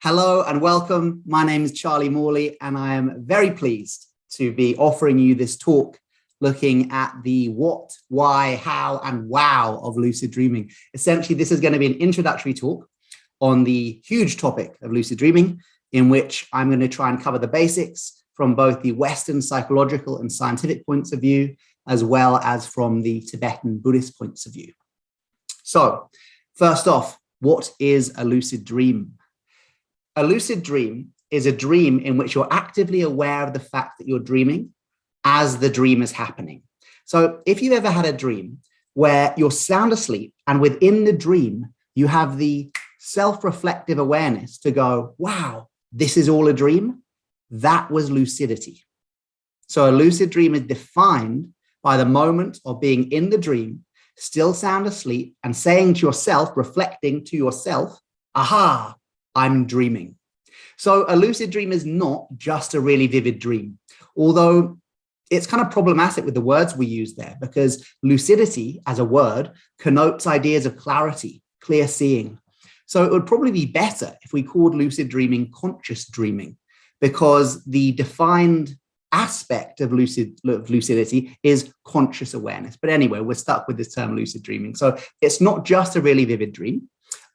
Hello and welcome. My name is Charlie Morley, and I am very pleased to be offering you this talk looking at the what, why, how, and wow of lucid dreaming. Essentially, this is going to be an introductory talk on the huge topic of lucid dreaming, in which I'm going to try and cover the basics from both the Western psychological and scientific points of view, as well as from the Tibetan Buddhist points of view. So, first off, what is a lucid dream? A lucid dream is a dream in which you're actively aware of the fact that you're dreaming as the dream is happening. So if you've ever had a dream where you're sound asleep and within the dream, you have the self-reflective awareness to go, wow, this is all a dream, that was lucidity. So a lucid dream is defined by the moment of being in the dream, still sound asleep, and saying to yourself, reflecting to yourself, aha, I'm dreaming. So a lucid dream is not just a really vivid dream, although it's kind of problematic with the words we use there, because lucidity as a word connotes ideas of clarity, clear seeing. So it would probably be better if we called lucid dreaming conscious dreaming, because the defined aspect of lucidity is conscious awareness. But anyway, we're stuck with this term lucid dreaming. So it's not just a really vivid dream.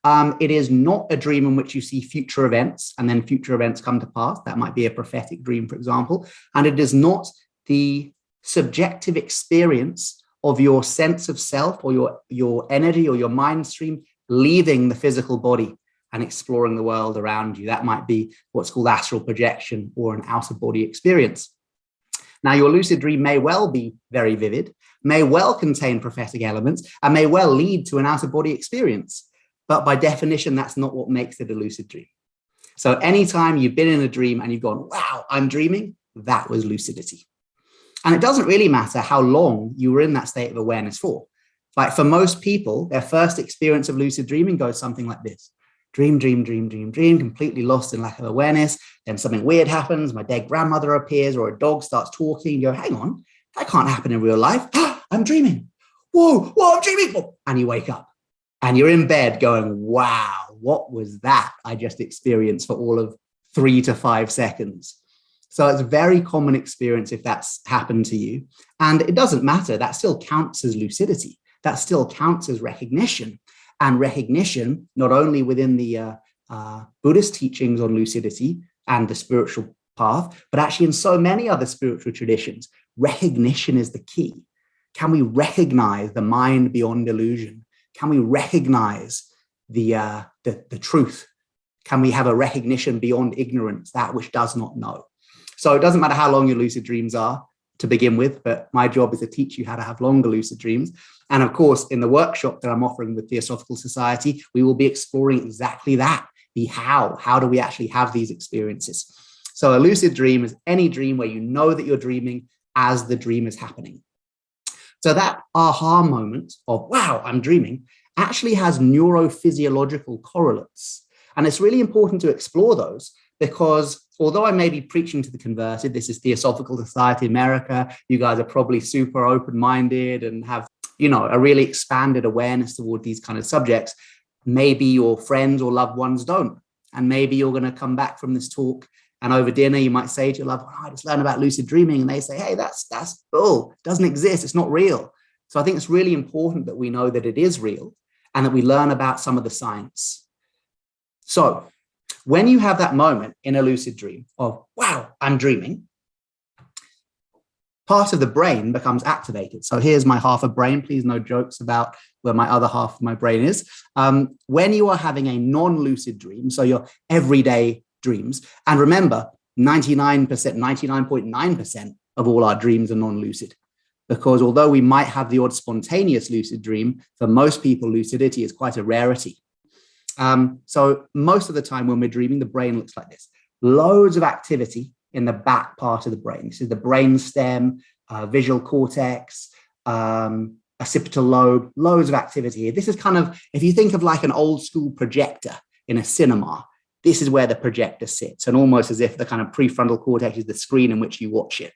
It is not a dream in which you see future events and then future events come to pass. That might be a prophetic dream, for example. And it is not the subjective experience of your sense of self or your energy or your mind stream leaving the physical body and exploring the world around you. That might be what's called astral projection or an outer body experience. Now, your lucid dream may well be very vivid, may well contain prophetic elements, and may well lead to an outer body experience. But by definition, that's not what makes it a lucid dream. So anytime you've been in a dream and you've gone, wow, I'm dreaming, that was lucidity. And it doesn't really matter how long you were in that state of awareness for. Like for most people, their first experience of lucid dreaming goes something like this. Dream, dream, dream, dream, dream, completely lost in lack of awareness. Then something weird happens. My dead grandmother appears or a dog starts talking. You go, hang on, that can't happen in real life. I'm dreaming. Whoa, I'm dreaming. And you wake up. And you're in bed going, wow, what was that I just experienced for all of 3 to 5 seconds? So it's a very common experience if that's happened to you. And it doesn't matter. That still counts as lucidity. That still counts as recognition. And recognition, not only within the Buddhist teachings on lucidity and the spiritual path, but actually in so many other spiritual traditions, recognition is the key. Can we recognize the mind beyond illusion? Can we recognize the truth? Can we have a recognition beyond ignorance, that which does not know? So it doesn't matter how long your lucid dreams are to begin with, but my job is to teach you how to have longer lucid dreams. And of course, in the workshop that I'm offering with Theosophical Society, we will be exploring exactly that, the how. How do we actually have these experiences? So a lucid dream is any dream where you know that you're dreaming as the dream is happening. So that aha moment of, wow, I'm dreaming, actually has neurophysiological correlates. And it's really important to explore those because although I may be preaching to the converted, this is Theosophical Society America, you guys are probably super open-minded and have, a really expanded awareness toward these kind of subjects. Maybe your friends or loved ones don't. And maybe you're going to come back from this talk and over dinner, you might say to your loved one, I just learned about lucid dreaming. And they say, hey, that's bull. It doesn't exist. It's not real. So I think it's really important that we know that it is real and that we learn about some of the science. So when you have that moment in a lucid dream of, wow, I'm dreaming, part of the brain becomes activated. So here's my half of brain. Please no jokes about where my other half of my brain is. When you are having a non-lucid dream, so your everyday dreams. And remember, 99.9% of all our dreams are non-lucid, because although we might have the odd spontaneous lucid dream, for most people, lucidity is quite a rarity. So most of the time when we're dreaming, the brain looks like this. Loads of activity in the back part of the brain. This is the brain stem, visual cortex, occipital lobe, loads of activity here. This is kind of, if you think of like an old school projector in a cinema, this is where the projector sits, and almost as if the kind of prefrontal cortex is the screen in which you watch it.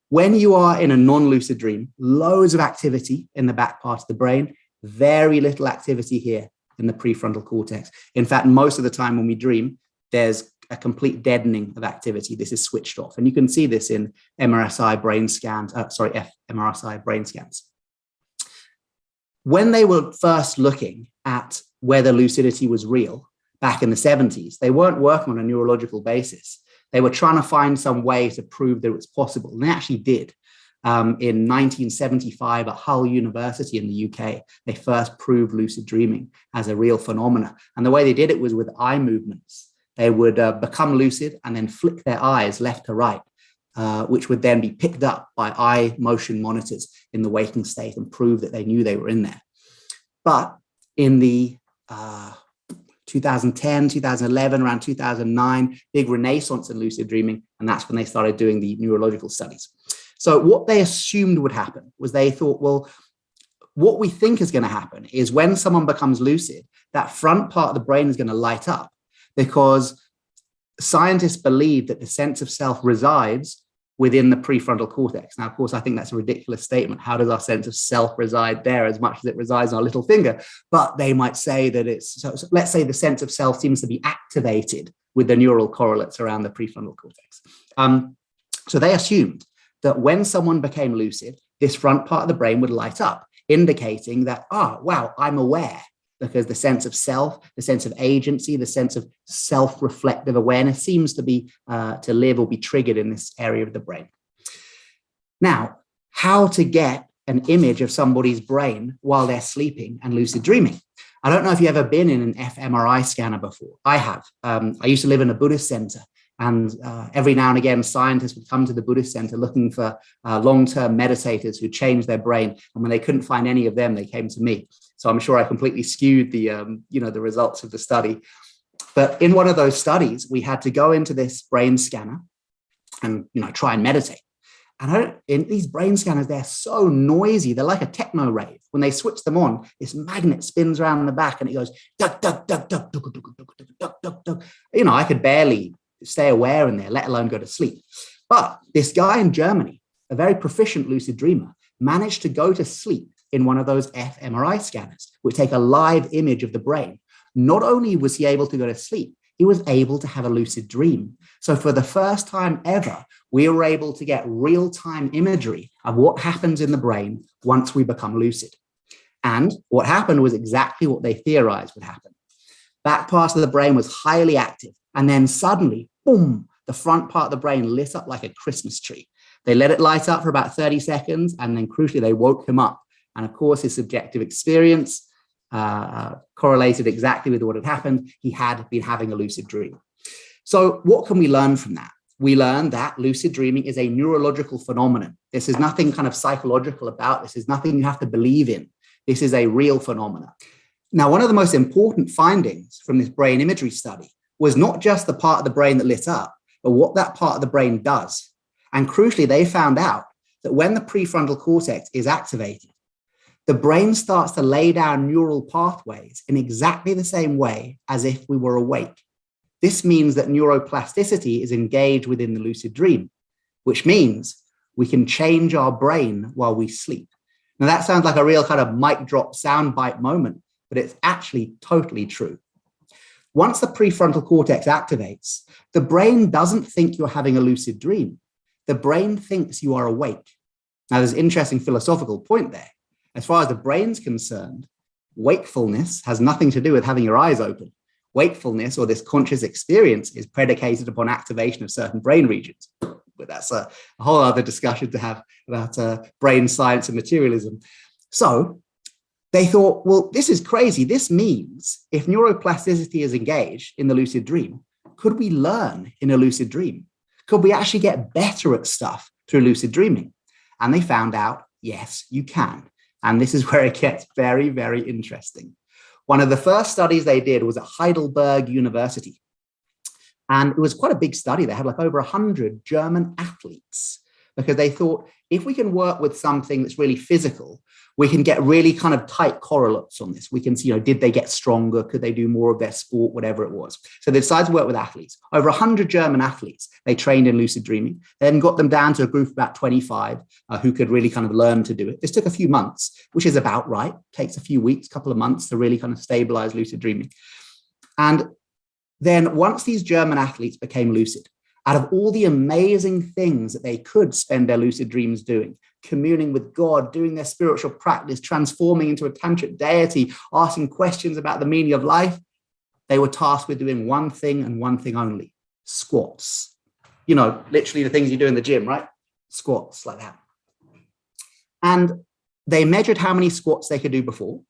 When you are in a non-lucid dream, loads of activity in the back part of the brain, very little activity here in the prefrontal cortex. In fact, most of the time when we dream, there's a complete deadening of activity. This is switched off. And you can see this in MRSI brain scans, fMRSI brain scans. When they were first looking at whether lucidity was real back in the 70s, they weren't working on a neurological basis. They were trying to find some way to prove that it was possible. And they actually did. In 1975 at Hull University in the UK, they first proved lucid dreaming as a real phenomena. And the way they did it was with eye movements. They would become lucid and then flick their eyes left to right, which would then be picked up by eye motion monitors in the waking state and prove that they knew they were in there. But in the 2010, 2011, around 2009, big renaissance in lucid dreaming, and that's when they started doing the neurological studies. So what they assumed would happen was they thought, well, what we think is going to happen is when someone becomes lucid, that front part of the brain is going to light up, because scientists believe that the sense of self resides within the prefrontal cortex. Now, of course, I think that's a ridiculous statement. How does our sense of self reside there as much as it resides on our little finger? But they might say that so let's say the sense of self seems to be activated with the neural correlates around the prefrontal cortex. So they assumed that when someone became lucid, this front part of the brain would light up, indicating that, wow, I'm aware, because the sense of self, the sense of agency, the sense of self-reflective awareness seems to be to live or be triggered in this area of the brain. Now, how to get an image of somebody's brain while they're sleeping and lucid dreaming? I don't know if you've ever been in an fMRI scanner before. I have. I used to live in a Buddhist center. And every now and again, scientists would come to the Buddhist center looking for long-term meditators who changed their brain. And when they couldn't find any of them, they came to me. So I'm sure I completely skewed the results of the study. But in one of those studies, we had to go into this brain scanner and try and meditate. And in these brain scanners, they're so noisy. They're like a techno rave. When they switch them on, this magnet spins around the back and it goes duck, duck, duck, duck, duck, duck, duck, duck, duck, duck. I could barely stay aware in there, let alone go to sleep. But this guy in Germany, a very proficient lucid dreamer, managed to go to sleep in one of those fMRI scanners, which take a live image of the brain. Not only was he able to go to sleep, he was able to have a lucid dream. So for the first time ever, we were able to get real-time imagery of what happens in the brain once we become lucid. And what happened was exactly what they theorized would happen. That part of the brain was highly active. And then suddenly, boom, the front part of the brain lit up like a Christmas tree. They let it light up for about 30 seconds. And then crucially, they woke him up. And of course, his subjective experience correlated exactly with what had happened. He had been having a lucid dream. So what can we learn from that? We learn that lucid dreaming is a neurological phenomenon. This is nothing kind of psychological about this. Is nothing you have to believe in. This is a real phenomenon. Now, one of the most important findings from this brain imagery study was not just the part of the brain that lit up, but what that part of the brain does. And crucially, they found out that when the prefrontal cortex is activated, the brain starts to lay down neural pathways in exactly the same way as if we were awake. This means that neuroplasticity is engaged within the lucid dream, which means we can change our brain while we sleep. Now, that sounds like a real kind of mic drop soundbite moment, but it's actually totally true. Once the prefrontal cortex activates, the brain doesn't think you're having a lucid dream. The brain thinks you are awake. Now, there's an interesting philosophical point there. As far as the brain's concerned, wakefulness has nothing to do with having your eyes open. Wakefulness, or this conscious experience, is predicated upon activation of certain brain regions. But that's a whole other discussion to have about brain science and materialism. So they thought, well, this is crazy. This means if neuroplasticity is engaged in the lucid dream, could we learn in a lucid dream? Could we actually get better at stuff through lucid dreaming? And they found out, yes, you can. And this is where it gets very, very interesting. One of the first studies they did was at Heidelberg University. And it was quite a big study. They had like over 100 German athletes, because they thought if we can work with something that's really physical, we can get really kind of tight correlates on this. We can see, did they get stronger? Could they do more of their sport, whatever it was? So they decided to work with athletes. Over 100 German athletes, they trained in lucid dreaming, then got them down to a group of about 25 who could really kind of learn to do it. This took a few months, which is about right. Takes a few weeks, couple of months to really kind of stabilize lucid dreaming. And then once these German athletes became lucid, out of all the amazing things that they could spend their lucid dreams doing, communing with God, doing their spiritual practice, transforming into a tantric deity, asking questions about the meaning of life, they were tasked with doing one thing and one thing only: squats. You know, literally the things you do in the gym, right? Squats like that. And they measured how many squats they could do before.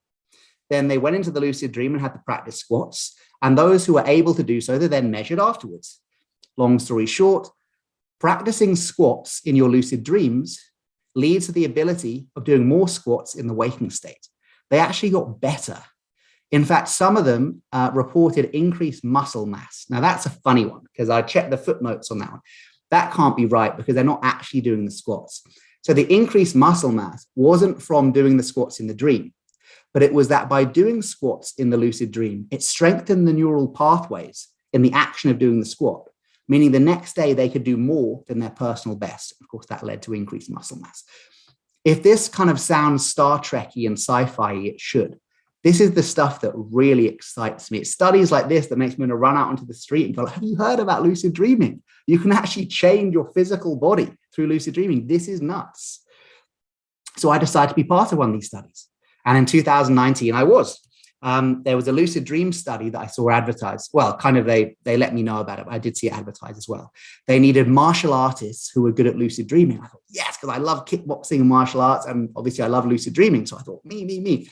Then they went into the lucid dream and had to practice squats. And those who were able to do so, they then measured afterwards. Long story short, practicing squats in your lucid dreams leads to the ability of doing more squats in the waking state. They actually got better. In fact, some of them reported increased muscle mass. Now, that's a funny one because I checked the footnotes on that one. That can't be right because they're not actually doing the squats. So the increased muscle mass wasn't from doing the squats in the dream, but it was that by doing squats in the lucid dream, it strengthened the neural pathways in the action of doing the squat, meaning the next day they could do more than their personal best. Of course, that led to increased muscle mass. If this kind of sounds Star Trek-y and sci-fi, it should. This is the stuff that really excites me. It's studies like this that makes me want to run out onto the street and go, have you heard about lucid dreaming? You can actually change your physical body through lucid dreaming. This is nuts. So I decided to be part of one of these studies. And in 2019, I was. There was a lucid dream study that I saw advertised. Well, kind of they let me know about it, but I did see it advertised as well. They needed martial artists who were good at lucid dreaming. I thought, yes, because I love kickboxing and martial arts. And obviously I love lucid dreaming. So I thought, me.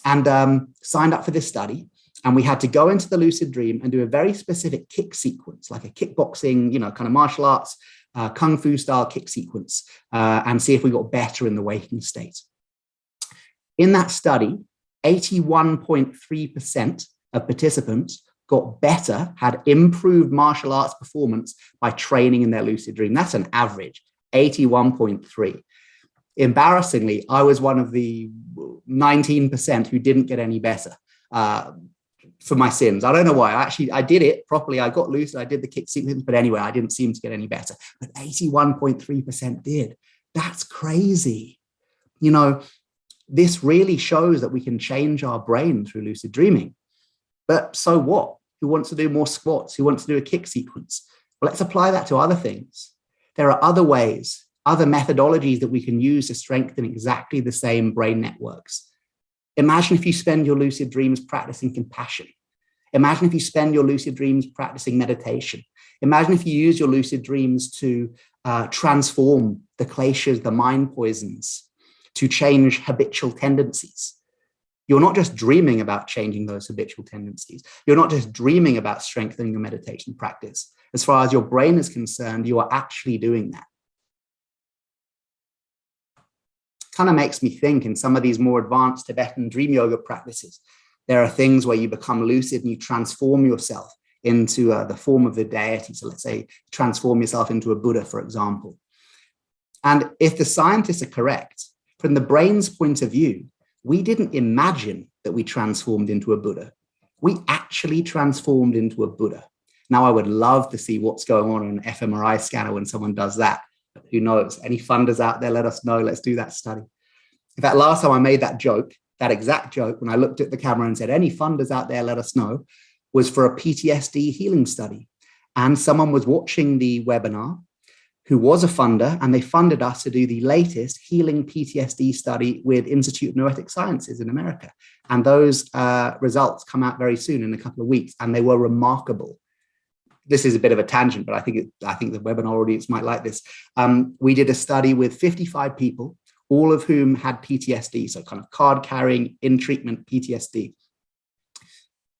And signed up for this study. And we had to go into the lucid dream and do a very specific kick sequence, like a kickboxing, kind of martial arts, kung fu style kick sequence, and see if we got better in the waking state. In that study, 81.3% of participants got better, had improved martial arts performance by training in their lucid dream. That's an average, 81.3. Embarrassingly, I was one of the 19% who didn't get any better for my sins. I don't know why. I did it properly. I got lucid. I did the kick sequence, but anyway, I didn't seem to get any better. But 81.3% did. That's crazy. This really shows that we can change our brain through lucid dreaming. But so what? Who wants to do more squats? Who wants to do a kick sequence? Well, let's apply that to other things. There are other ways, other methodologies that we can use to strengthen exactly the same brain networks. Imagine if you spend your lucid dreams practicing compassion. Imagine if you spend your lucid dreams practicing meditation. Imagine if you use your lucid dreams to transform the kleshas, the mind poisons, to change habitual tendencies. You're not just dreaming about changing those habitual tendencies. You're not just dreaming about strengthening your meditation practice. As far as your brain is concerned, you are actually doing that. Kind of makes me think in some of these more advanced Tibetan dream yoga practices, there are things where you become lucid and you transform yourself into the form of the deity. So let's say transform yourself into a Buddha, for example. And if the scientists are correct, from the brain's point of view, we didn't imagine that we transformed into a Buddha. We actually transformed into a Buddha. Now, I would love to see what's going on an fMRI scanner when someone does that. Who knows? Any funders out there, let us know. Let's do that study. In fact, last time I made that joke, that exact joke, when I looked at the camera and said, any funders out there, let us know, was for a PTSD healing study. And someone was watching the webinar who was a funder, and they funded us to do the latest healing PTSD study with Institute of Noetic Sciences in America. And those results come out very soon, in a couple of weeks, and they were remarkable. This is a bit of a tangent, but I think the webinar audience might like this. We did a study with 55 people, all of whom had PTSD, so kind of card-carrying, in-treatment PTSD.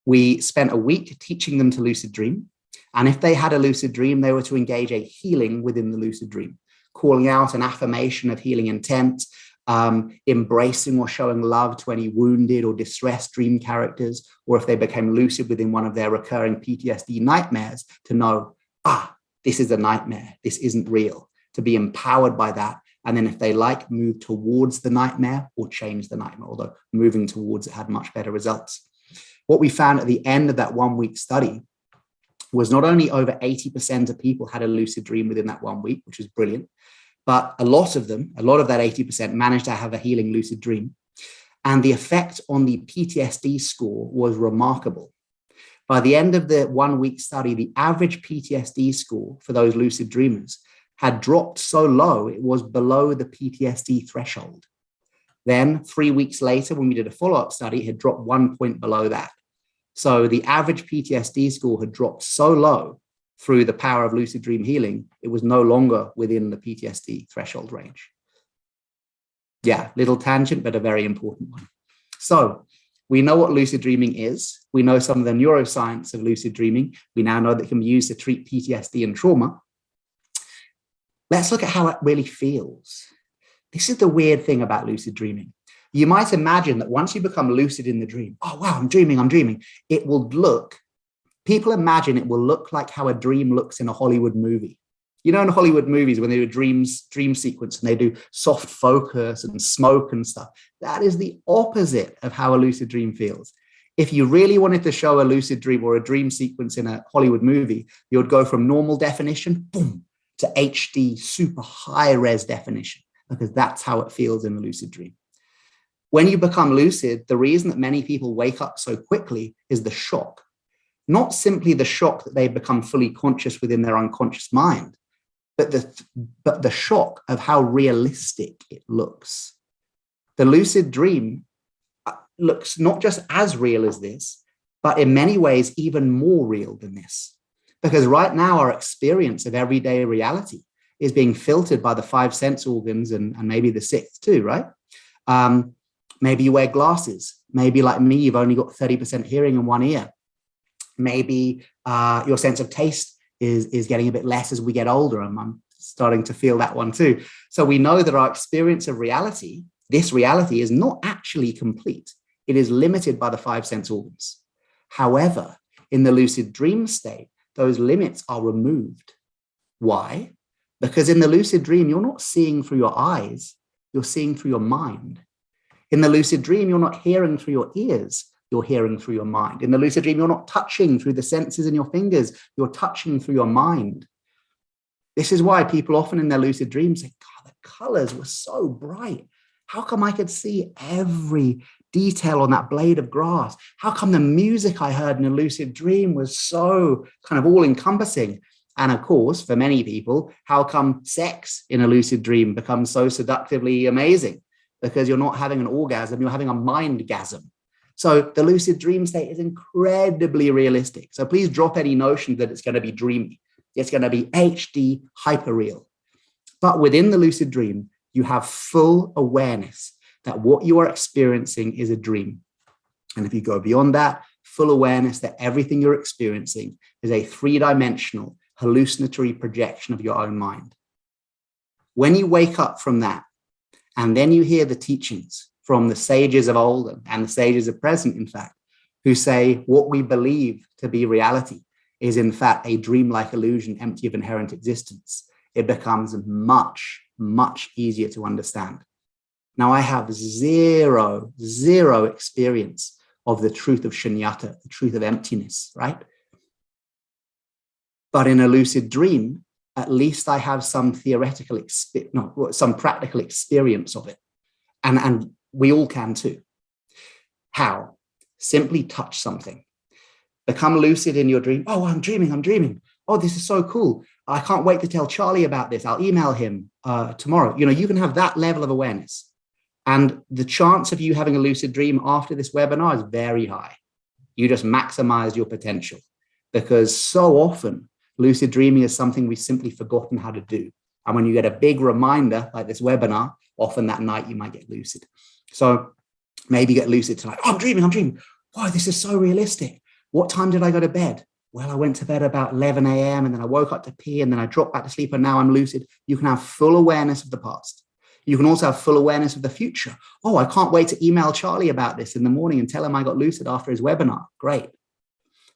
We spent a week teaching them to lucid dream. And if they had a lucid dream, they were to engage a healing within the lucid dream, calling out an affirmation of healing intent, embracing or showing love to any wounded or distressed dream characters, or if they became lucid within one of their recurring PTSD nightmares, to know, this is a nightmare, this isn't real, to be empowered by that. And then if they move towards the nightmare or change the nightmare, although moving towards it had much better results. What we found at the end of that 1 week study was not only over 80% of people had a lucid dream within that 1 week, which was brilliant, but a lot of that 80% managed to have a healing lucid dream. And the effect on the PTSD score was remarkable. By the end of the 1 week study, the average PTSD score for those lucid dreamers had dropped so low, it was below the PTSD threshold. Then 3 weeks later, when we did a follow-up study, it had dropped 1 point below that. So the average PTSD score had dropped so low through the power of lucid dream healing, it was no longer within the PTSD threshold range. Yeah, little tangent, but a very important one. So we know what lucid dreaming is. We know some of the neuroscience of lucid dreaming. We now know that it can be used to treat PTSD and trauma. Let's look at how it really feels. This is the weird thing about lucid dreaming. You might imagine that once you become lucid in the dream, oh, wow, I'm dreaming. It will look, people imagine it will look like how a dream looks in a Hollywood movie. You know, in Hollywood movies, when they do dream sequence and they do soft focus and smoke and stuff, that is the opposite of how a lucid dream feels. If you really wanted to show a lucid dream or a dream sequence in a Hollywood movie, you would go from normal definition, boom, to HD super high res definition, because that's how it feels in a lucid dream. When you become lucid, the reason that many people wake up so quickly is the shock. Not simply the shock that they become fully conscious within their unconscious mind, but the shock of how realistic it looks. The lucid dream looks not just as real as this, but in many ways even more real than this. Because right now our experience of everyday reality is being filtered by the 5 sense organs and maybe the 6th too, right? Maybe you wear glasses. Maybe like me, you've only got 30% hearing in one ear. Maybe your sense of taste is getting a bit less as we get older. I'm starting to feel that one too. So we know that our experience of reality, this reality, is not actually complete. It is limited by the 5 sense organs. However, in the lucid dream state, those limits are removed. Why? Because in the lucid dream, you're not seeing through your eyes, you're seeing through your mind. In the lucid dream, you're not hearing through your ears, you're hearing through your mind. In the lucid dream, you're not touching through the senses in your fingers, you're touching through your mind. This is why people often in their lucid dreams say, God, the colors were so bright. How come I could see every detail on that blade of grass? How come the music I heard in a lucid dream was so kind of all-encompassing? And of course, for many people, how come sex in a lucid dream becomes so seductively amazing? Because you're not having an orgasm, you're having a mind-gasm. So the lucid dream state is incredibly realistic. So please drop any notion that it's going to be dreamy. It's going to be HD hyper-real. But within the lucid dream, you have full awareness that what you are experiencing is a dream. And if you go beyond that, full awareness that everything you're experiencing is a 3-dimensional hallucinatory projection of your own mind. When you wake up from that, and then you hear the teachings from the sages of old and the sages of present, in fact, who say what we believe to be reality is in fact a dreamlike illusion empty of inherent existence, it becomes much, much easier to understand. Now, I have zero experience of the truth of shunyata, the truth of emptiness, right? But in a lucid dream, at least I have some some practical experience of it. And we all can too. How? Simply touch something. Become lucid in your dream. Oh, I'm dreaming. Oh, this is so cool. I can't wait to tell Charlie about this. I'll email him tomorrow. You know, you can have that level of awareness. And the chance of you having a lucid dream after this webinar is very high. You just maximize your potential, because so often lucid dreaming is something we've simply forgotten how to do. And when you get a big reminder like this webinar, often that night you might get lucid. So maybe get lucid tonight. Oh, I'm dreaming. Wow, this is so realistic. What time did I go to bed? Well, I went to bed about 11 a.m. and then I woke up to pee and then I dropped back to sleep and now I'm lucid. You can have full awareness of the past. You can also have full awareness of the future. Oh, I can't wait to email Charlie about this in the morning and tell him I got lucid after his webinar. Great.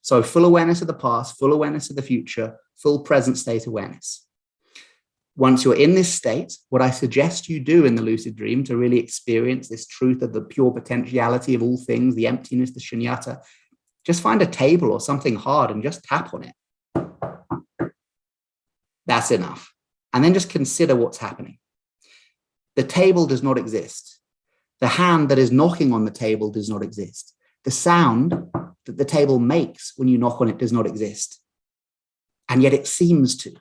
So full awareness of the past, full awareness of the future, full present state awareness. Once you're in this state, what I suggest you do in the lucid dream to really experience this truth of the pure potentiality of all things, the emptiness, the shunyata, just find a table or something hard and just tap on it. That's enough. And then just consider what's happening. The table does not exist. The hand that is knocking on the table does not exist. The sound that the table makes when you knock on it does not exist. And yet it seems to.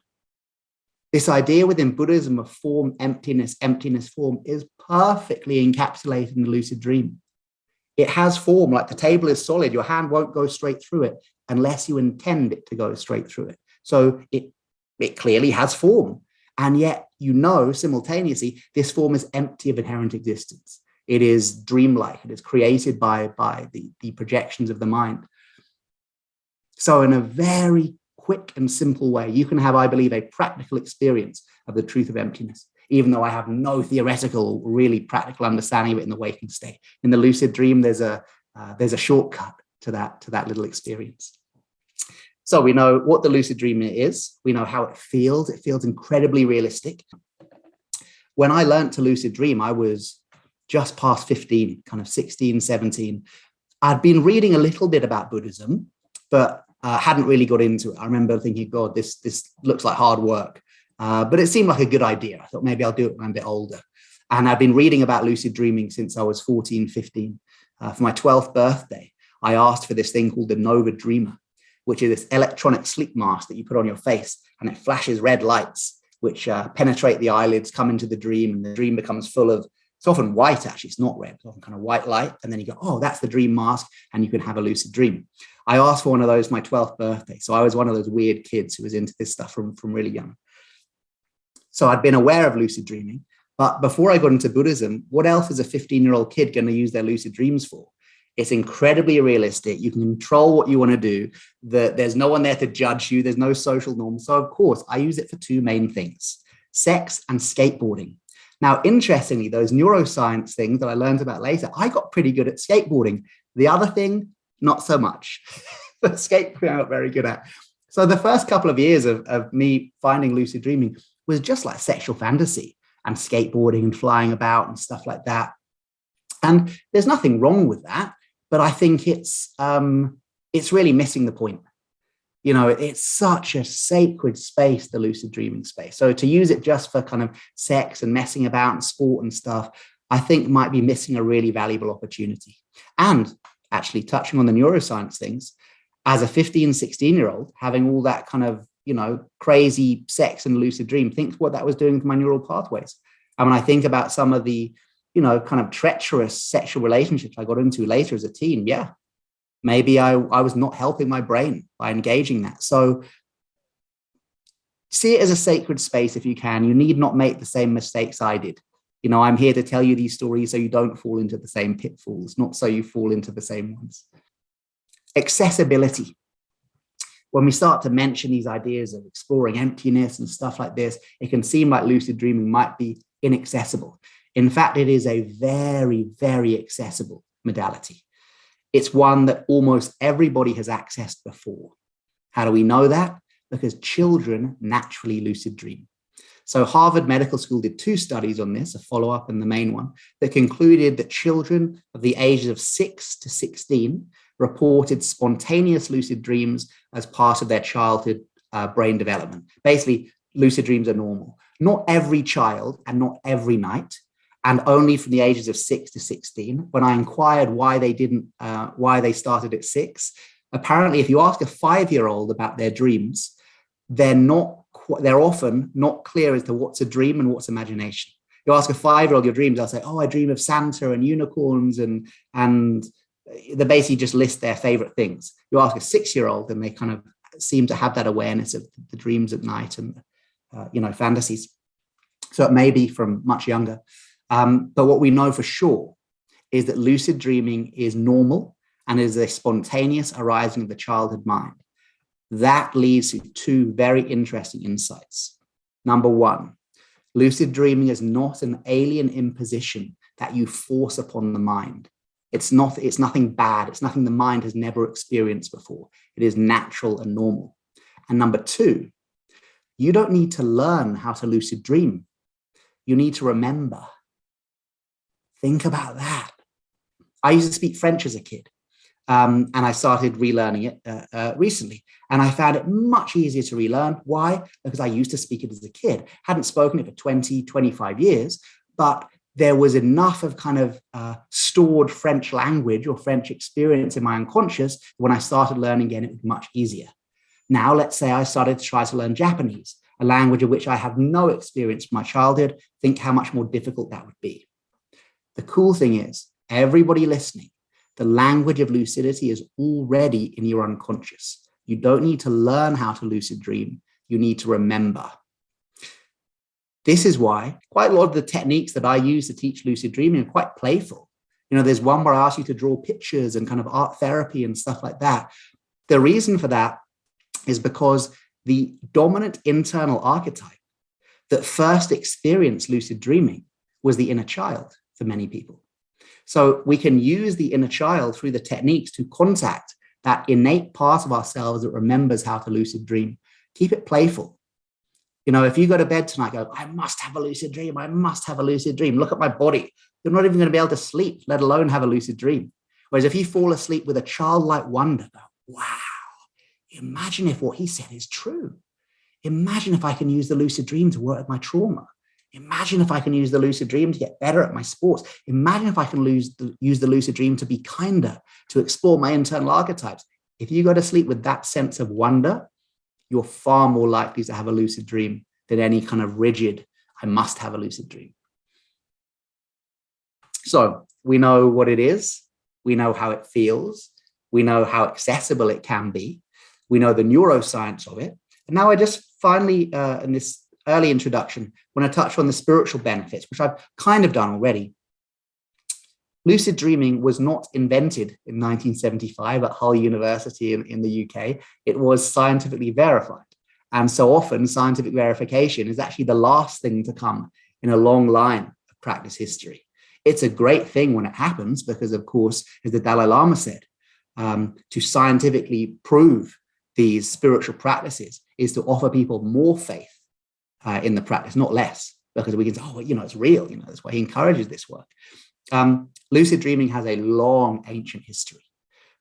This idea within Buddhism of form, emptiness, emptiness, form is perfectly encapsulated in the lucid dream. It has form, like the table is solid. Your hand won't go straight through it unless you intend it to go straight through it. So it clearly has form. And yet, you know, simultaneously, this form is empty of inherent existence. It is dreamlike. It is created by the projections of the mind. So in a very quick and simple way, you can have, I believe, a practical experience of the truth of emptiness, even though I have no theoretical, really practical understanding of it in the waking state. In the lucid dream, there's a shortcut to that little experience. So we know what the lucid dream is. We know how it feels. It feels incredibly realistic. When I learned to lucid dream, I was just past 15, kind of 16, 17. I'd been reading a little bit about Buddhism, but hadn't really got into it. I remember thinking, God, this looks like hard work. But it seemed like a good idea. I thought maybe I'll do it when I'm a bit older. And I've been reading about lucid dreaming since I was 14, 15. For my 12th birthday, I asked for this thing called the Nova Dreamer, which is this electronic sleep mask that you put on your face, and it flashes red lights, which penetrate the eyelids, come into the dream, and the dream becomes full of, it's often white, actually, it's not red, it's often kind of white light. And then you go, oh, that's the dream mask, and you can have a lucid dream. I asked for one of those for my 12th birthday. So I was one of those weird kids who was into this stuff from really young. So I'd been aware of lucid dreaming, but before I got into Buddhism, what else is a 15-year-old kid going to use their lucid dreams for? It's incredibly realistic. You can control what you want to do. There's no one there to judge you. There's no social norms. So of course, I use it for two main things: sex and skateboarding. Now, interestingly, those neuroscience things that I learned about later, I got pretty good at skateboarding. The other thing, not so much. But skateboarding I got very good at. So the first couple of years of me finding lucid dreaming was just like sexual fantasy and skateboarding and flying about and stuff like that. And there's nothing wrong with that. But I think it's really missing the point. You know, it's such a sacred space, the lucid dreaming space. So to use it just for kind of sex and messing about and sport and stuff, I think might be missing a really valuable opportunity. And actually touching on the neuroscience things, as a 15, 16-year-old, having all that kind of, you know, crazy sex and lucid dream, think what that was doing to my neural pathways. And when I think about some of the, you know, kind of treacherous sexual relationships I got into later as a teen, yeah, maybe I was not helping my brain by engaging that. So see it as a sacred space if you can. You need not make the same mistakes I did. You know, I'm here to tell you these stories so you don't fall into the same pitfalls, not so you fall into the same ones. Accessibility. When we start to mention these ideas of exploring emptiness and stuff like this, it can seem like lucid dreaming might be inaccessible. In fact, it is a very, very accessible modality. It's one that almost everybody has accessed before. How do we know that? Because children naturally lucid dream. So Harvard Medical School did 2 studies on this, a follow-up and the main one, that concluded that children of the ages of 6 to 16 reported spontaneous lucid dreams as part of their childhood brain development. Basically, lucid dreams are normal. Not every child and not every night, and only from the ages of 6 to 16. When I inquired why they started at 6, apparently if you ask a 5-year-old about their dreams, they're often not clear as to what's a dream and what's imagination. You ask a 5-year-old your dreams, they'll say, oh, I dream of Santa and unicorns, and they basically just list their favorite things. You ask a 6-year-old and they kind of seem to have that awareness of the dreams at night and, fantasies. So it may be from much younger. But what we know for sure is that lucid dreaming is normal and is a spontaneous arising of the childhood mind. That leads to 2 very interesting insights. Number 1, lucid dreaming is not an alien imposition that you force upon the mind. It's nothing bad. It's nothing the mind has never experienced before. It is natural and normal. And number 2, you don't need to learn how to lucid dream. You need to remember. Think about that. I used to speak French as a kid, and I started relearning it recently. And I found it much easier to relearn. Why? Because I used to speak it as a kid. Hadn't spoken it for 20, 25 years, but there was enough of kind of stored French language or French experience in my unconscious. When I started learning again, it was much easier. Now, let's say I started to try to learn Japanese, a language of which I have no experience from my childhood. Think how much more difficult that would be. The cool thing is, everybody listening, the language of lucidity is already in your unconscious. You don't need to learn how to lucid dream. You need to remember. This is why quite a lot of the techniques that I use to teach lucid dreaming are quite playful. You know, there's one where I ask you to draw pictures and kind of art therapy and stuff like that. The reason for that is because the dominant internal archetype that first experienced lucid dreaming was the inner child for many people. So we can use the inner child through the techniques to contact that innate part of ourselves that remembers how to lucid dream. Keep it playful. You know, if you go to bed tonight, go, I must have a lucid dream. I must have a lucid dream. Look at my body. You're not even going to be able to sleep, let alone have a lucid dream. Whereas if you fall asleep with a childlike wonder, go, wow, imagine if what he said is true. Imagine if I can use the lucid dream to work with my trauma. Imagine if I can use the lucid dream to get better at my sports. Imagine if I can use the lucid dream to be kinder, to explore my internal archetypes. If you go to sleep with that sense of wonder, you're far more likely to have a lucid dream than any kind of rigid, I must have a lucid dream. So we know what it is. We know how it feels. We know how accessible it can be. We know the neuroscience of it. And now I just finally, in this early introduction, want to touch on the spiritual benefits, which I've kind of done already. Lucid dreaming was not invented in 1975 at Hull University in the UK. It was scientifically verified. And so often scientific verification is actually the last thing to come in a long line of practice history. It's a great thing when it happens because, of course, as the Dalai Lama said, to scientifically prove these spiritual practices is to offer people more faith in the practice, not less, because we can say, oh, you know, it's real. You know, that's why he encourages this work. Lucid dreaming has a long ancient history.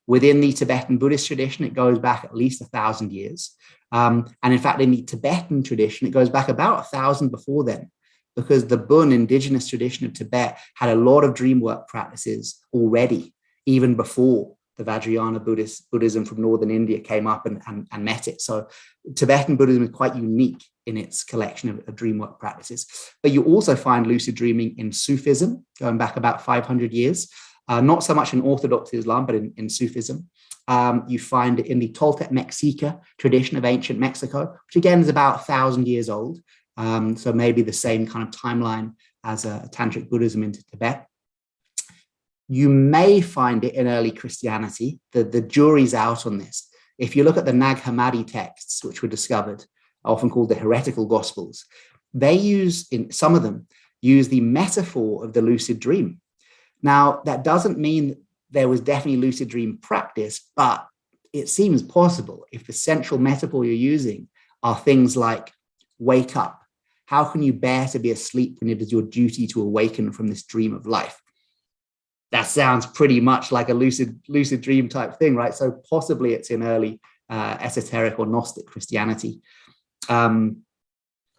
Within the Tibetan Buddhist tradition, it goes back at least 1,000 years. And in fact, in the Tibetan tradition, it goes back about 1,000 before then, because the Bun indigenous tradition of Tibet had a lot of dream work practices already, even before the Vajrayana Buddhism from northern India came up and met it. So Tibetan Buddhism is quite unique in its collection of dream work practices. But you also find lucid dreaming in Sufism, going back about 500 years. Not so much in Orthodox Islam, but in Sufism. You find it in the Toltec Mexica tradition of ancient Mexico, which again is about 1,000 years old. So maybe the same kind of timeline as Tantric Buddhism into Tibet. You may find it in early Christianity. The jury's out on this. If you look at the Nag Hammadi texts, which were discovered, often called the heretical gospels, they use, in some of them, use the metaphor of the lucid dream. Now, that doesn't mean there was definitely lucid dream practice, but it seems possible if the central metaphor you're using are things like wake up. How can you bear to be asleep when it is your duty to awaken from this dream of life? That sounds pretty much like a lucid dream type thing, right? So possibly it's in early esoteric or Gnostic Christianity. And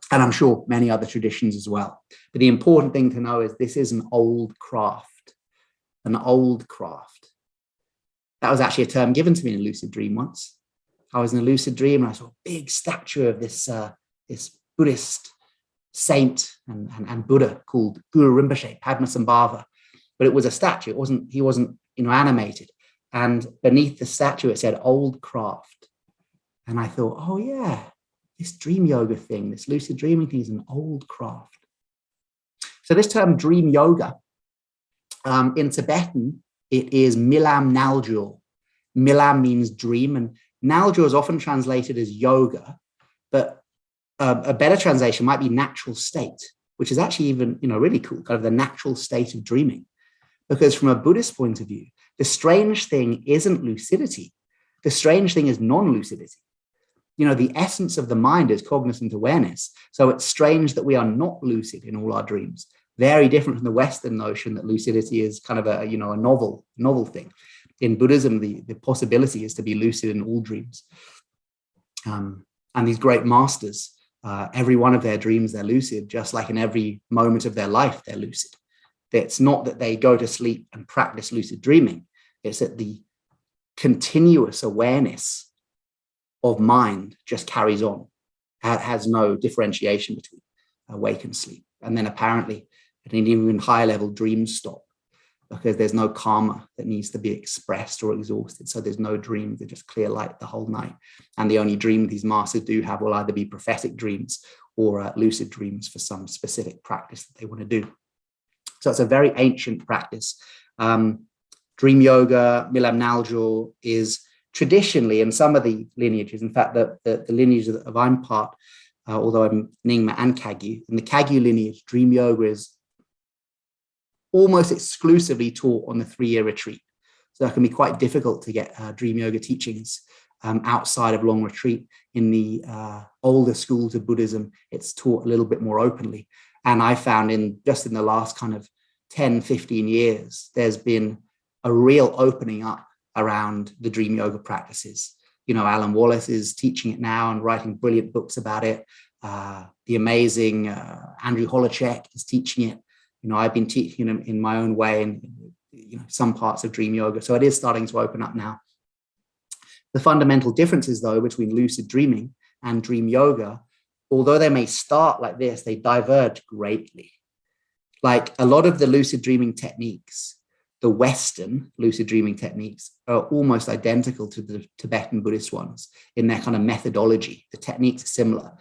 I'm sure many other traditions as well. But the important thing to know is this is an old craft, an old craft. That was actually a term given to me in a lucid dream once. I was in a lucid dream and I saw a big statue of this Buddhist saint and Buddha called Guru Rinpoche, Padmasambhava. But it was a statue. He wasn't animated. And beneath the statue, it said old craft. And I thought, oh yeah, this dream yoga thing, this lucid dreaming thing is an old craft. So this term dream yoga, in Tibetan, it is milam naljor. Milam means dream, and naljor is often translated as yoga, but a better translation might be natural state, which is actually even really cool, kind of the natural state of dreaming. Because from a Buddhist point of view, the strange thing isn't lucidity. The strange thing is non-lucidity. The essence of the mind is cognizant awareness. So it's strange that we are not lucid in all our dreams. Very different from the Western notion that lucidity is kind of a novel thing. In Buddhism, the possibility is to be lucid in all dreams. And these great masters, every one of their dreams, they're lucid, just like in every moment of their life, they're lucid. It's not that they go to sleep and practice lucid dreaming. It's that the continuous awareness of mind just carries on. It has no differentiation between awake and sleep. And then apparently at an even higher level, dreams stop because there's no karma that needs to be expressed or exhausted. So there's no dream, they're just clear light the whole night. And the only dream these masters do have will either be prophetic dreams or lucid dreams for some specific practice that they want to do. So it's a very ancient practice. Dream yoga, Milam Naljor is traditionally in some of the lineages, in fact, the lineage of I'm part, although I'm Nyingma and Kagyu, in the Kagyu lineage, dream yoga is almost exclusively taught on the 3-year retreat. So that can be quite difficult to get dream yoga teachings outside of long retreat. In the older schools of Buddhism, it's taught a little bit more openly. And I found in the last kind of 10, 15 years, there's been a real opening up around the dream yoga practices. Alan Wallace is teaching it now and writing brilliant books about it. The amazing Andrew Holacek is teaching it. I've been teaching them in my own way in some parts of dream yoga. So it is starting to open up now. The fundamental differences, though, between lucid dreaming and dream yoga, although they may start like this, they diverge greatly. Like a lot of the lucid dreaming techniques, the Western lucid dreaming techniques are almost identical to the Tibetan Buddhist ones in their kind of methodology. The techniques are similar,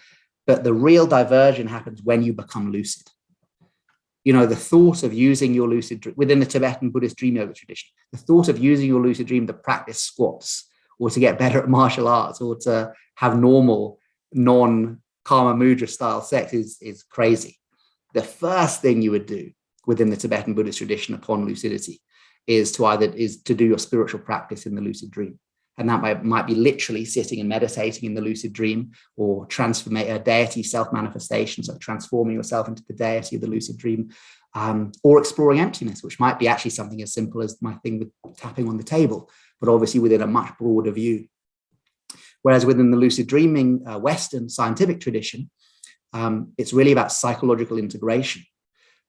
but the real diversion happens when you become lucid. The thought of using your lucid dream within the Tibetan Buddhist dream yoga tradition, the thought of using your lucid dream to practice squats or to get better at martial arts or to have normal, non-Kama Mudra style sex is crazy. The first thing you would do within the Tibetan Buddhist tradition upon lucidity is to do your spiritual practice in the lucid dream. And that might be literally sitting and meditating in the lucid dream, or transforming a deity self-manifestation, so transforming yourself into the deity of the lucid dream, or exploring emptiness, which might be actually something as simple as my thing with tapping on the table, but obviously within a much broader view. Whereas within the lucid dreaming Western scientific tradition, it's really about psychological integration,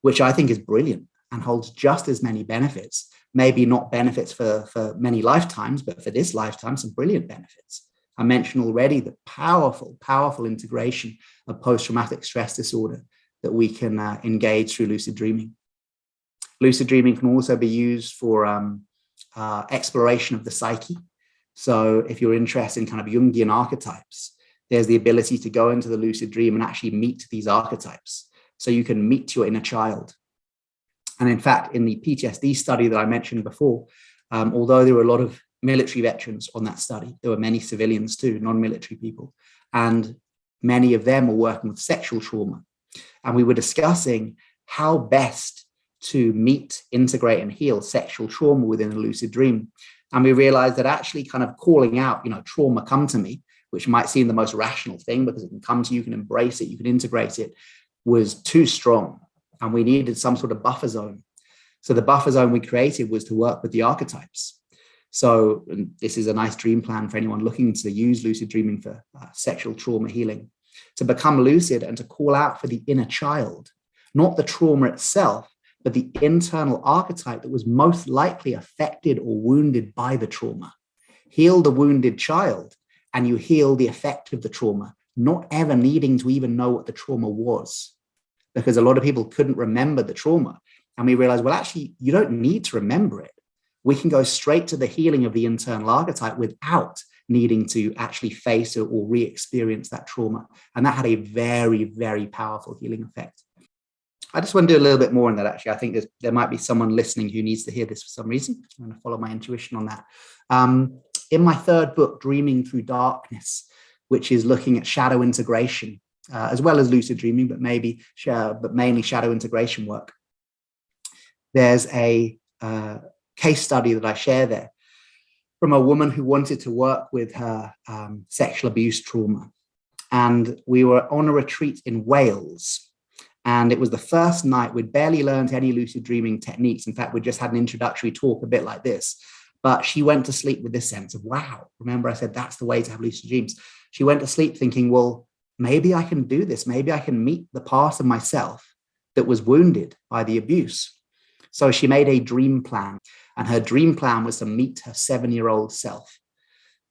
which I think is brilliant and holds just as many benefits. Maybe not benefits for many lifetimes, but for this lifetime, some brilliant benefits. I mentioned already the powerful, powerful integration of post-traumatic stress disorder that we can engage through lucid dreaming. Lucid dreaming can also be used for exploration of the psyche. So if you're interested in kind of Jungian archetypes, there's the ability to go into the lucid dream and actually meet these archetypes. So you can meet your inner child. And in fact, in the PTSD study that I mentioned before, although there were a lot of military veterans on that study, there were many civilians too, non-military people, and many of them were working with sexual trauma. And we were discussing how best to meet, integrate, and heal sexual trauma within a lucid dream. And we realized that actually kind of calling out, trauma come to me, which might seem the most rational thing because it can come to you, you can embrace it, you can integrate it, was too strong. And we needed some sort of buffer zone. So the buffer zone we created was to work with the archetypes. So this is a nice dream plan for anyone looking to use lucid dreaming for sexual trauma healing, to become lucid and to call out for the inner child, not the trauma itself, but the internal archetype that was most likely affected or wounded by the trauma. Heal the wounded child and you heal the effect of the trauma, not ever needing to even know what the trauma was. Because a lot of people couldn't remember the trauma. And we realized, well, actually, you don't need to remember it. We can go straight to the healing of the internal archetype without needing to actually face or re-experience that trauma. And that had a very, very powerful healing effect. I just want to do a little bit more on that, actually. I think there might be someone listening who needs to hear this for some reason. I'm going to follow my intuition on that. In my third book, Dreaming Through Darkness, which is looking at shadow integration, as well as lucid dreaming, but mainly shadow integration work. There's a case study that I share there from a woman who wanted to work with her sexual abuse trauma. And we were on a retreat in Wales. And it was the first night. We'd barely learned any lucid dreaming techniques. In fact, we just had an introductory talk a bit like this. But she went to sleep with this sense of, wow, remember I said that's the way to have lucid dreams. She went to sleep thinking, well, maybe I can do this. Maybe I can meet the part of myself that was wounded by the abuse. So she made a dream plan, and her dream plan was to meet her 7-year-old self.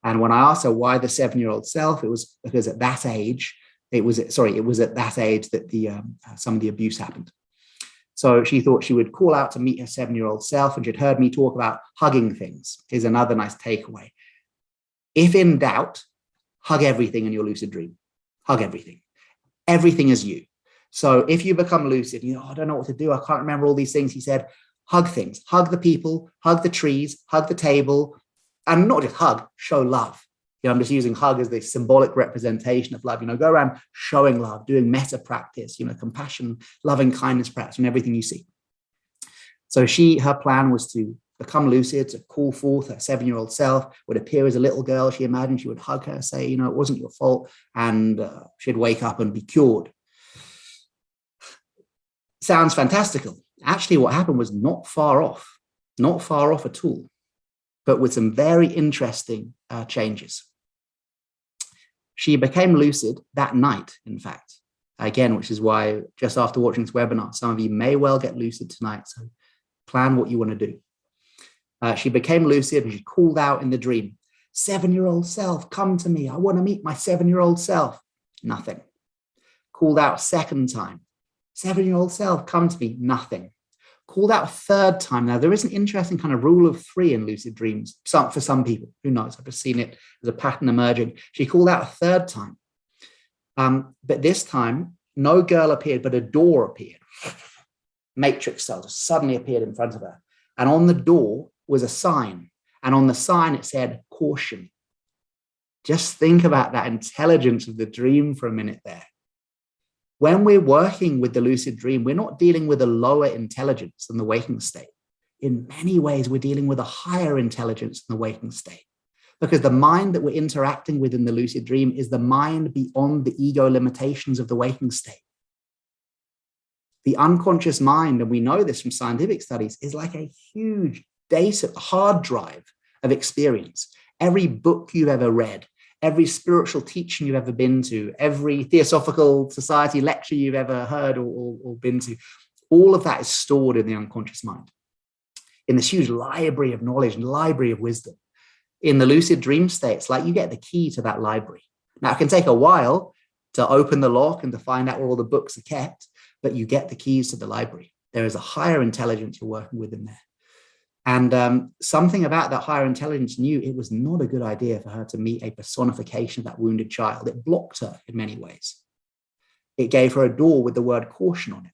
And when I asked her why the 7-year-old self, it was because at that age, it was at that age that some of the abuse happened. So she thought she would call out to meet her 7-year-old self, and she'd heard me talk about hugging things. Here's another nice takeaway. If in doubt, hug everything in your lucid dream. Hug everything. Everything is you. So if you become lucid, I don't know what to do. I can't remember all these things. He said, hug things, hug the people, hug the trees, hug the table, and not just hug, show love. I'm just using hug as the symbolic representation of love. Go around showing love, doing metta practice, compassion, loving kindness practice, and everything you see. So her plan was to become lucid, to call forth her 7-year-old self, would appear as a little girl. She imagined she would hug her, say, it wasn't your fault, and she'd wake up and be cured. Sounds fantastical. Actually, what happened was not far off at all, but with some very interesting changes. She became lucid that night, in fact, again, which is why just after watching this webinar, some of you may well get lucid tonight. So plan what you want to do. She became lucid and she called out in the dream, 7-year-old self, come to me. I want to meet my 7-year-old self. Nothing. Called out second time, 7-year-old self, come to me. Nothing. Called out a third time. Now, there is an interesting kind of rule of 3 in lucid dreams. For some people, who knows? I've just seen it as a pattern emerging. She called out a third time. But this time, no girl appeared, but a door appeared. Matrix cells suddenly appeared in front of her. And on the door was a sign. And on the sign, it said, caution. Just think about that intelligence of the dream for a minute there. When we're working with the lucid dream, we're not dealing with a lower intelligence than the waking state. In many ways, we're dealing with a higher intelligence than the waking state, because the mind that we're interacting with in the lucid dream is the mind beyond the ego limitations of the waking state. The unconscious mind, and we know this from scientific studies, is like a huge data hard drive of experience. Every book you've ever read, every spiritual teaching you've ever been to, every Theosophical Society lecture you've ever heard or been to, all of that is stored in the unconscious mind, in this huge library of knowledge and library of wisdom. In the lucid dream state, it's like you get the key to that library. Now, it can take a while to open the lock and to find out where all the books are kept, but you get the keys to the library. There is a higher intelligence you're working with in there. And something about that higher intelligence knew it was not a good idea for her to meet a personification of that wounded child. It blocked her in many ways. It gave her a door with the word caution on it.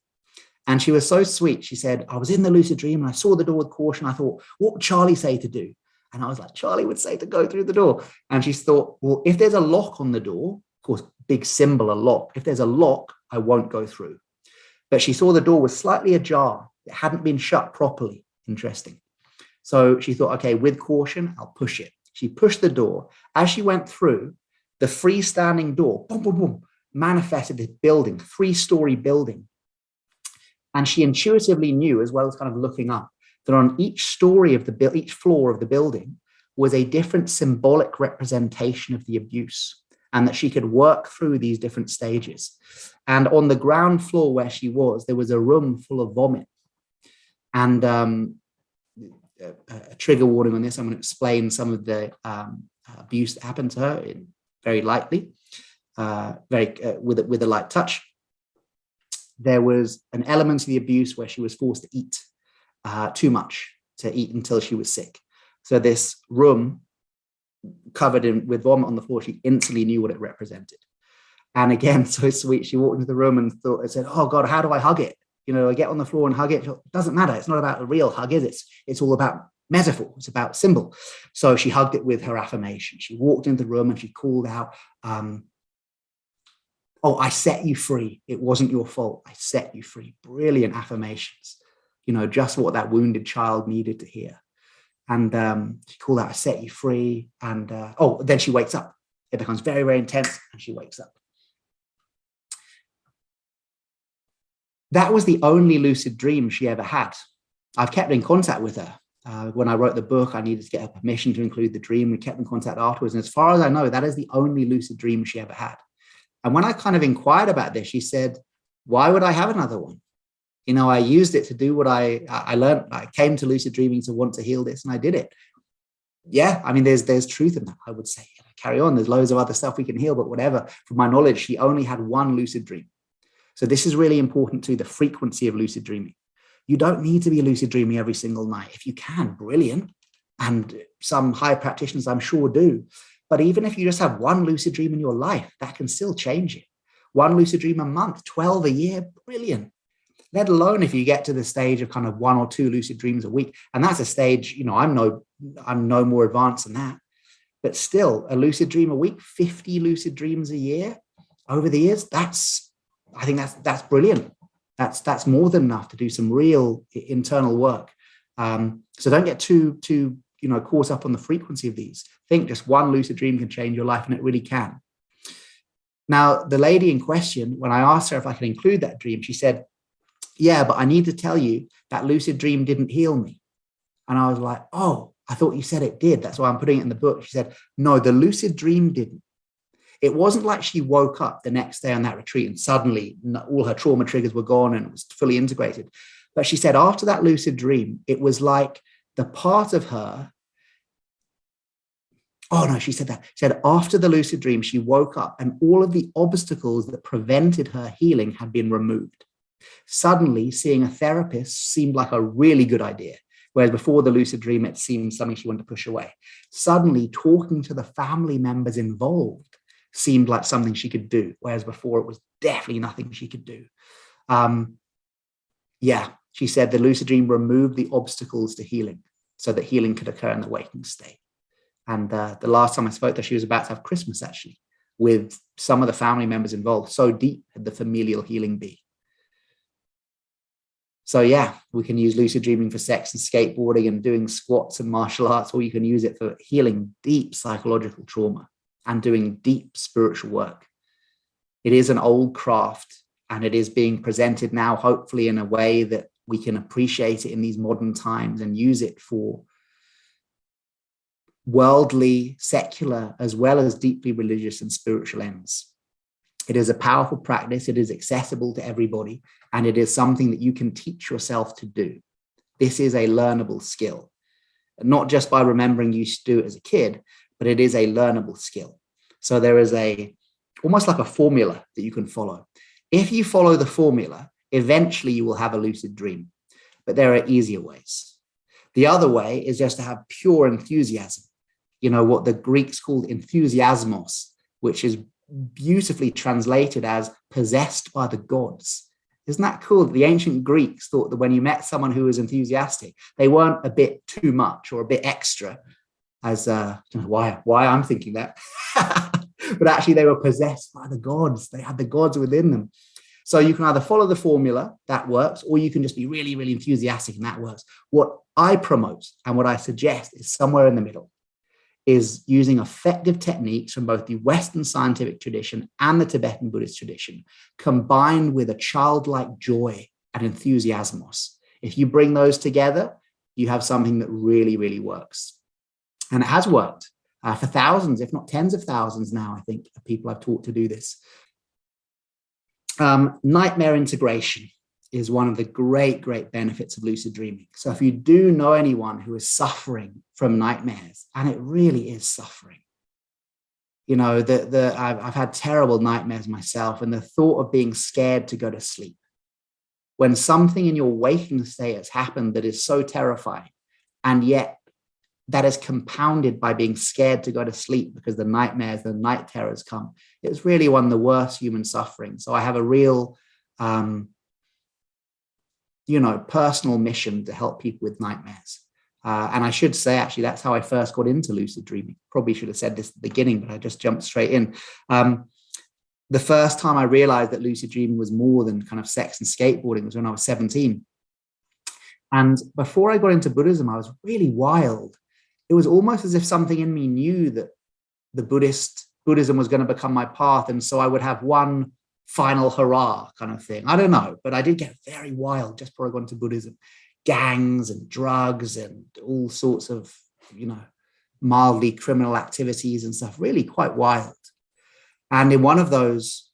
And she was so sweet. She said, I was in the lucid dream and I saw the door with caution. I thought, what would Charlie say to do? And I was like, Charlie would say to go through the door. And she thought, well, if there's a lock on the door, of course, big symbol, a lock. If there's a lock, I won't go through. But she saw the door was slightly ajar. It hadn't been shut properly. Interesting. So she thought, okay, with caution, I'll push it. She pushed the door. As she went through, the freestanding door, boom, boom, boom, manifested this building, 3-story building. And she intuitively knew, as well as kind of looking up, that on each story of each floor of the building was a different symbolic representation of the abuse, and that she could work through these different stages. And on the ground floor where she was, there was a room full of vomit. And a trigger warning on this, I'm going to explain some of the abuse that happened to her very lightly, with a light touch. There was an element of the abuse where she was forced to eat too much, to eat until she was sick. So this room covered with vomit on the floor, she instantly knew what it represented. And again, so sweet, she walked into the room and said, oh God, how do I hug it? I get on the floor and hug it. It doesn't matter. It's not about a real hug, is it? It's all about metaphor. It's about symbol. So she hugged it with her affirmation. She walked into the room and she called out, oh, I set you free. It wasn't your fault. I set you free. Brilliant affirmations. Just what that wounded child needed to hear. And she called out, I set you free. And then she wakes up. It becomes very, very intense and she wakes up. That was the only lucid dream she ever had. I've kept in contact with her. When I wrote the book, I needed to get her permission to include the dream. We kept in contact afterwards. And as far as I know, that is the only lucid dream she ever had. And when I kind of inquired about this, she said, why would I have another one? I used it to do what I learned. I came to lucid dreaming to want to heal this, and I did it. Yeah, I mean, there's truth in that, I would say. Carry on. There's loads of other stuff we can heal, but whatever. From my knowledge, she only had one lucid dream. So this is really important to the frequency of lucid dreaming. You don't need to be lucid dreaming every single night. If you can, brilliant. And some high practitioners, I'm sure, do. But even if you just have one lucid dream in your life, that can still change it. One lucid dream a month, 12 a year, brilliant. Let alone if you get to the stage of kind of 1 or 2 lucid dreams a week. And that's a stage, I'm no more advanced than that. But still, a lucid dream a week, 50 lucid dreams a year over the years, I think that's brilliant. That's more than enough to do some real internal work. So don't get too caught up on the frequency of these. Think just one lucid dream can change your life, and it really can. Now, the lady in question, when I asked her if I could include that dream, she said, yeah, but I need to tell you that lucid dream didn't heal me. And I was like, oh, I thought you said it did. That's why I'm putting it in the book. She said, no, the lucid dream didn't. It wasn't like she woke up the next day on that retreat and suddenly all her trauma triggers were gone and it was fully integrated. But she said after that lucid dream, it was like the part of her. Oh, no, she said that. She said after the lucid dream, she woke up and all of the obstacles that prevented her healing had been removed. Suddenly, seeing a therapist seemed like a really good idea. Whereas before the lucid dream, it seemed something she wanted to push away. Suddenly, talking to the family members involved seemed like something she could do. Whereas before, it was definitely nothing she could do. She said the lucid dream removed the obstacles to healing so that healing could occur in the waking state. And the last time I spoke to her, she was about to have Christmas, actually, with some of the family members involved. So deep had the familial healing been. So yeah, we can use lucid dreaming for sex and skateboarding and doing squats and martial arts, or you can use it for healing deep psychological trauma and doing deep spiritual work. It is an old craft, and it is being presented now, hopefully in a way that we can appreciate it in these modern times and use it for worldly, secular, as well as deeply religious and spiritual ends. It is a powerful practice. It is accessible to everybody, and it is something that you can teach yourself to do. This is a learnable skill, not just by remembering you used to do it as a kid, but it is a learnable skill. So there is almost like a formula that you can follow. If you follow the formula, eventually you will have a lucid dream, but there are easier ways. The other way is just to have pure enthusiasm, what the Greeks called enthusiasmos, which is beautifully translated as possessed by the gods. Isn't that cool? The ancient Greeks thought that when you met someone who was enthusiastic, they weren't a bit too much or a bit extra, as why I'm thinking that. But actually they were possessed by the gods. They had the gods within them. So you can either follow the formula, that works, or you can just be really, really enthusiastic, and that works. What I promote and what I suggest is somewhere in the middle, is using effective techniques from both the Western scientific tradition and the Tibetan Buddhist tradition, combined with a childlike joy and enthusiasmos. If you bring those together, you have something that really, really works. And it has worked for thousands, if not tens of thousands now, I think, of people I've taught to do this. Nightmare integration is one of the great, great benefits of lucid dreaming. So if you do know anyone who is suffering from nightmares, and it really is suffering, I've had terrible nightmares myself, and the thought of being scared to go to sleep, when something in your waking state has happened that is so terrifying, and yet that is compounded by being scared to go to sleep because the nightmares, the night terrors come. It's really one of the worst human suffering. So I have a real personal mission to help people with nightmares. And I should say, actually, that's how I first got into lucid dreaming. Probably should have said this at the beginning, but I just jumped straight in. The first time I realized that lucid dreaming was more than kind of sex and skateboarding was when I was 17. And before I got into Buddhism, I was really wild. It was almost as if something in me knew that the Buddhism was going to become my path. And so I would have one final hurrah kind of thing. I don't know, but I did get very wild just before I got into Buddhism. Gangs and drugs and all sorts of, mildly criminal activities and stuff, really quite wild. And in one of those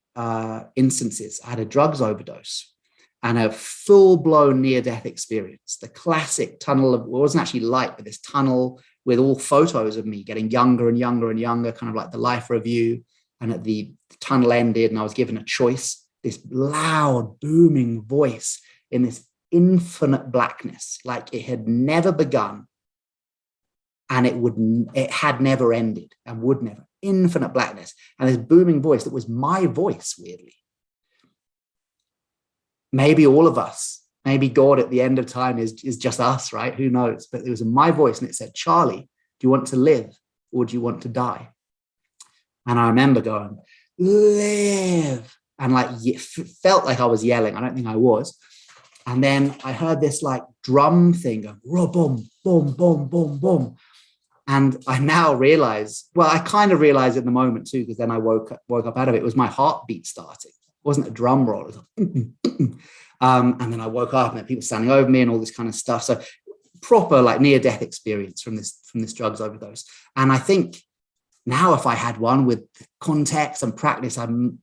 instances, I had a drugs overdose. and a full-blown near-death experience. The classic tunnel of, well, it wasn't actually light, but this tunnel with all photos of me getting younger and younger and younger, kind of like the life review. And at the tunnel ended and I was given a choice, this loud, booming voice in this infinite blackness, like it had never begun and it had never ended and would never. Infinite blackness. And this booming voice that was my voice, weirdly. Maybe all of us, maybe God at the end of time is just us, right? Who knows? But it was my voice and it said, Charlie, do you want to live or do you want to die? And I remember going, live. And like, it felt like I was yelling. I don't think I was. And then I heard this like drum thing going, boom, boom, boom, boom, boom. And I now realize, well, I kind of realized in the moment too, because then I woke up out of it. It was my heartbeat starting. It wasn't a drum roll. It was like, and then I woke up and there were people standing over me and all this kind of stuff. So proper like near-death experience from this drugs overdose. And I think now if I had one with context and practice, I'm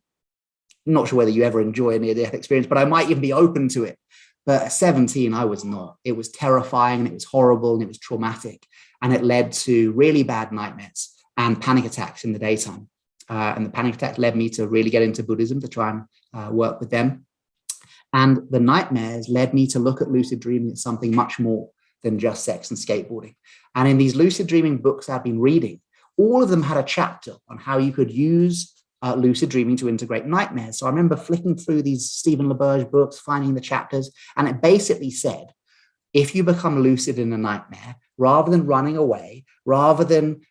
not sure whether you ever enjoy a near-death experience, but I might even be open to it. But at 17, I was not. It was terrifying and it was horrible and it was traumatic. And it led to really bad nightmares and panic attacks in the daytime. And the panic attack led me to really get into Buddhism to try and work with them. And the nightmares led me to look at lucid dreaming as something much more than just sex and skateboarding. And in these lucid dreaming books I've been reading, all of them had a chapter on how you could use lucid dreaming to integrate nightmares. So I remember flicking through these Stephen LaBerge books, finding the chapters, and it basically said, if you become lucid in a nightmare, rather than running away, rather than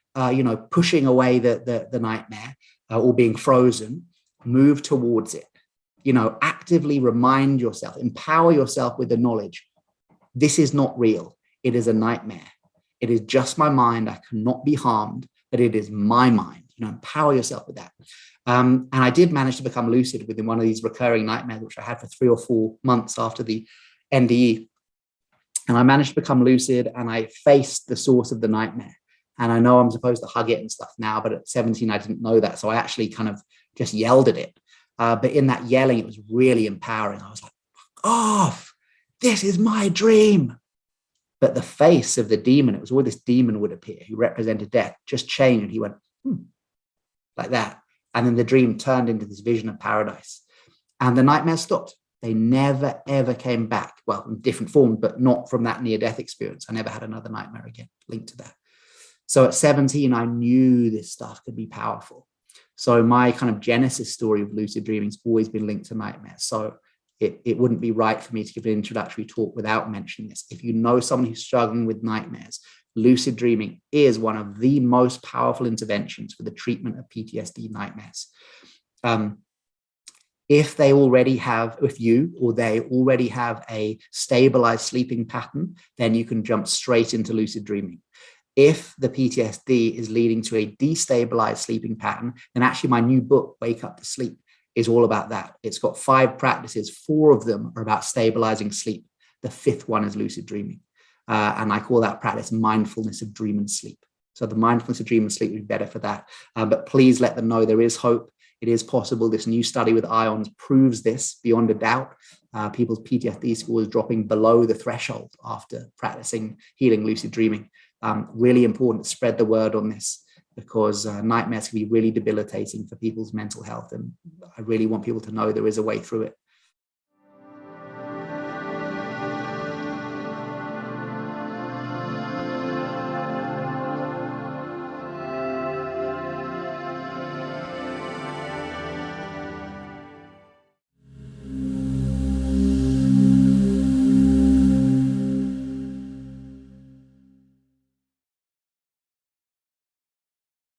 pushing away the nightmare or being frozen, move towards it. Actively remind yourself, empower yourself with the knowledge. This is not real. It is a nightmare. It is just my mind. I cannot be harmed, but it is my mind. Empower yourself with that. And I did manage to become lucid within one of these recurring nightmares, which I had for 3 or 4 months after the NDE. And I managed to become lucid and I faced the source of the nightmare. And I know I'm supposed to hug it and stuff now, but at 17, I didn't know that. So I actually kind of just yelled at it. But in that yelling, it was really empowering. I was like, off, this is my dream. But the face of the demon, it was where this demon would appear, who represented death, just changed. And he went, like that. And then the dream turned into this vision of paradise. And the nightmare stopped. They never, ever came back. Well, in different forms, but not from that near-death experience. I never had another nightmare again linked to that. So at 17, I knew this stuff could be powerful. So my kind of genesis story of lucid dreaming has always been linked to nightmares. So it wouldn't be right for me to give an introductory talk without mentioning this. If you know someone who's struggling with nightmares, lucid dreaming is one of the most powerful interventions for the treatment of PTSD nightmares. If they already have a stabilized sleeping pattern, then you can jump straight into lucid dreaming. If the PTSD is leading to a destabilized sleeping pattern, then actually my new book, Wake Up to Sleep, is all about that. It's got 5 practices. 4 of them are about stabilizing sleep. The 5th one is lucid dreaming. And I call that practice mindfulness of dream and sleep. So the mindfulness of dream and sleep would be better for that. But please let them know there is hope. It is possible. This new study with ions proves this beyond a doubt. People's PTSD scores dropping below the threshold after practicing healing lucid dreaming. Really important to spread the word on this, because nightmares can be really debilitating for people's mental health. And I really want people to know there is a way through it.